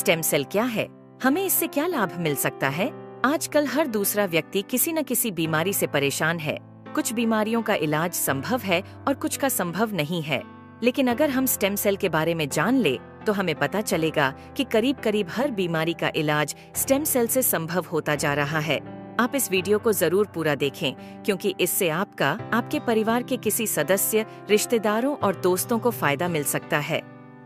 Stem cell क्या है? हमें इससे क्या लाभ मिल सकता है? आजकल हर दूसरा व्यक्ति किसी न किसी बीमारी से परेशान है। कुछ बीमारियों का इलाज संभव है और कुछ का संभव नहीं है। लेकिन अगर हम स्टेम सेल के बारे में जान ले तो हमें पता चलेगा कि करीब करीब हर बीमारी का इलाज स्टेम सेल से संभव होता जा रहा है। आप इस वीडियो को जरूर पूरा देखें, क्योंकि इससे आपका, आपके परिवार के किसी सदस्य, रिश्तेदारों और दोस्तों को फायदा मिल सकता है।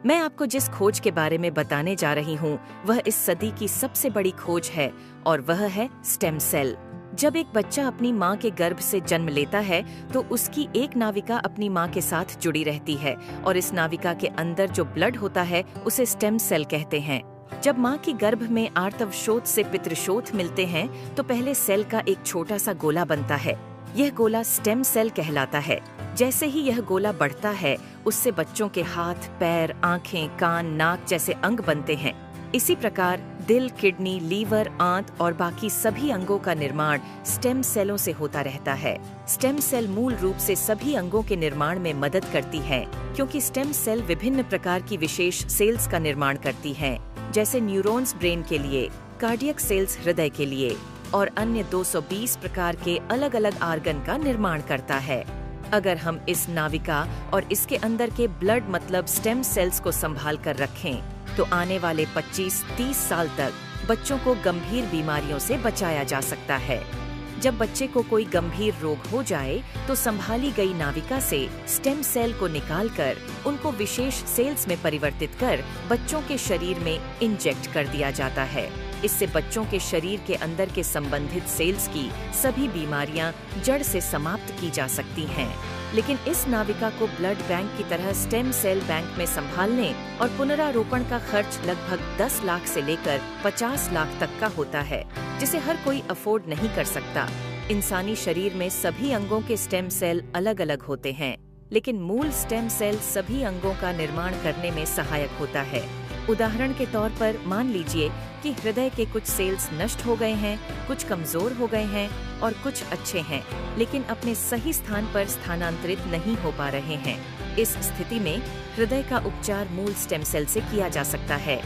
मैं आपको जिस खोज के बारे में बताने जा रही हूँ वह इस सदी की सबसे बड़ी खोज है और वह है स्टेम सेल। जब एक बच्चा अपनी माँ के गर्भ से जन्म लेता है तो उसकी एक नाविका अपनी माँ के साथ जुड़ी रहती है और इस नाविका के अंदर जो ब्लड होता है उसे स्टेम सेल कहते हैं। जब माँ की गर्भ में आर्तवशोथ से पितृशोथ मिलते हैं तो पहले सेल का एक छोटा सा गोला बनता है। यह गोला स्टेम सेल कहलाता है। जैसे ही यह गोला बढ़ता है उससे बच्चों के हाथ, पैर, आँखें, कान, नाक जैसे अंग बनते हैं। इसी प्रकार दिल, किडनी, लीवर, आंत और बाकी सभी अंगों का निर्माण स्टेम सेलों से होता रहता है। स्टेम सेल मूल रूप से सभी अंगों के निर्माण में मदद करती है, क्योंकि स्टेम सेल विभिन्न प्रकार की विशेष सेल्स का निर्माण करती हैं, जैसे न्यूरॉन्स ब्रेन के लिए, कार्डियक सेल्स हृदय के लिए और अन्य 220 प्रकार के अलग अलग आर्गन का निर्माण करता है। अगर हम इस नाविका और इसके अंदर के ब्लड मतलब स्टेम सेल्स को संभाल कर रखें तो आने वाले 25-30 साल तक बच्चों को गंभीर बीमारियों से बचाया जा सकता है। जब बच्चे को कोई गंभीर रोग हो जाए तो संभाली गई नाविका से स्टेम सेल को निकालकर उनको विशेष सेल्स में परिवर्तित कर बच्चों के शरीर में इंजेक्ट कर दिया जाता है। इससे बच्चों के शरीर के अंदर के संबंधित सेल्स की सभी बीमारियां जड़ से समाप्त की जा सकती हैं। लेकिन इस नाविका को ब्लड बैंक की तरह स्टेम सेल बैंक में संभालने और पुनरारोपण का खर्च लगभग 10 लाख से लेकर 50 लाख तक का होता है, जिसे हर कोई अफोर्ड नहीं कर सकता। इंसानी शरीर में सभी अंगों के स्टेम सेल अलग अलग होते हैं, लेकिन मूल स्टेम सेल सभी अंगों का निर्माण करने में सहायक होता है। उदाहरण के तौर पर मान लीजिए कि हृदय के कुछ सेल्स नष्ट हो गए हैं, कुछ कमजोर हो गए हैं और कुछ अच्छे हैं, लेकिन अपने सही स्थान पर स्थानांतरित नहीं हो पा रहे हैं। इस स्थिति में हृदय का उपचार मूल स्टेम सेल से किया जा सकता है।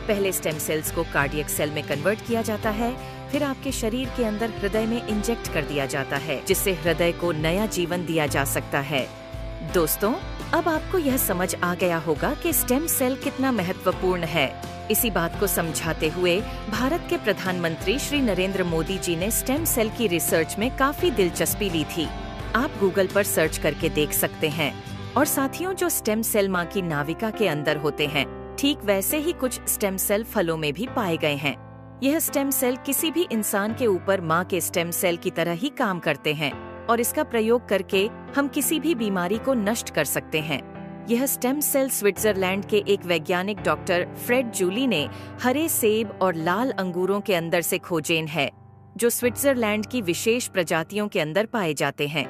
पहले स्टेम सेल्स को कार्डियक सेल में कन्वर्ट किया जाता है, फिर आपके शरीर के अंदर हृदय में इंजेक्ट कर दिया जाता है, जिससे हृदय को नया जीवन दिया जा सकता है। दोस्तों, अब आपको यह समझ आ गया होगा कि स्टेम सेल कितना महत्वपूर्ण है। इसी बात को समझाते हुए भारत के प्रधानमंत्री श्री नरेंद्र मोदी जी ने स्टेम सेल की रिसर्च में काफी दिलचस्पी ली थी। आप गूगल पर सर्च करके देख सकते हैं। और साथियों, जो स्टेम सेल माँ की नाविका के अंदर होते हैं, ठीक वैसे ही कुछ स्टेम सेल फलों में भी पाए गए हैं। यह स्टेम सेल किसी भी इंसान के ऊपर माँ के स्टेम सेल की तरह ही काम करते हैं और इसका प्रयोग करके हम किसी भी बीमारी को नष्ट कर सकते हैं। यह स्टेम सेल स्विट्जरलैंड के एक वैज्ञानिक डॉक्टर फ्रेड जूली ने हरे सेब और लाल अंगूरों के अंदर से खोजेन है, जो स्विट्जरलैंड की विशेष प्रजातियों के अंदर पाए जाते हैं।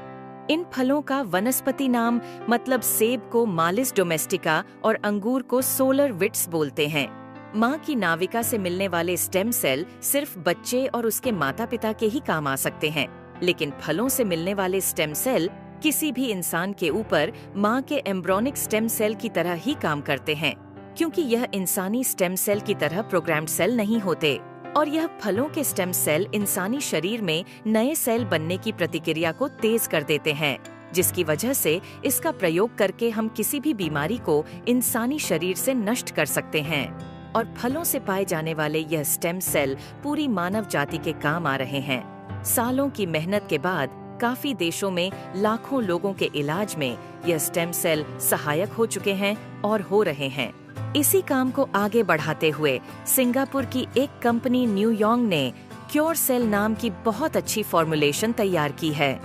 इन फलों का वनस्पति नाम मतलब सेब को मालिस डोमेस्टिका और अंगूर को सोलर विट्स बोलते हैं। माँ की नाविका से मिलने वाले स्टेम सेल सिर्फ बच्चे और उसके माता पिता के ही काम आ सकते हैं, लेकिन फलों से मिलने वाले स्टेम सेल किसी भी इंसान के ऊपर माँ के एम्ब्रोनिक स्टेम सेल की तरह ही काम करते हैं, क्योंकि यह इंसानी स्टेम सेल की तरह प्रोग्राम्ड सेल नहीं होते और यह फलों के स्टेम सेल इंसानी शरीर में नए सेल बनने की प्रतिक्रिया को तेज कर देते हैं, जिसकी वजह से इसका प्रयोग करके हम किसी भी बीमारी को इंसानी शरीर से नष्ट कर सकते हैं। और फलों से पाए जाने वाले यह स्टेम सेल पूरी मानव जाति के काम आ रहे हैं। सालों की मेहनत के बाद काफी देशों में लाखों लोगों के इलाज में यह स्टेम सेल सहायक हो चुके हैं और हो रहे हैं। इसी काम को आगे बढ़ाते हुए सिंगापुर की एक कंपनी न्यूयॉन्ग ने क्योर सेल नाम की बहुत अच्छी फॉर्मुलेशन तैयार की है,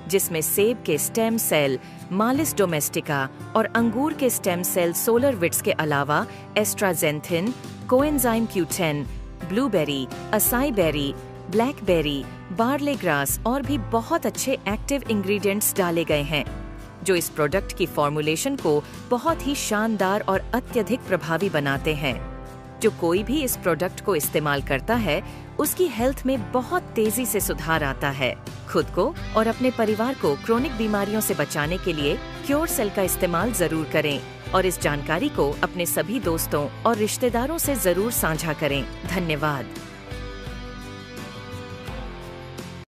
जिसमें सेब के स्टेम सेल मालिस डोमेस्टिका और अंगूर के स्टेम सेल सोलर विट्स के अलावा astaxanthin, coenzyme Q10, blueberry, acai berry, blackberry, barley grass और भी बहुत अच्छे एक्टिव इंग्रेडिएंट्स डाले गए हैं, जो इस प्रोडक्ट की फॉर्मुलेशन को बहुत ही शानदार और अत्यधिक प्रभावी बनाते हैं। जो कोई भी इस प्रोडक्ट को इस्तेमाल करता है उसकी हेल्थ में बहुत तेजी से सुधार आता है। खुद को और अपने परिवार को क्रोनिक बीमारियों से बचाने के लिए क्योर सेल का इस्तेमाल जरूर करें और इस जानकारी को अपने सभी दोस्तों और रिश्तेदारों से जरूर साझा करें। धन्यवाद।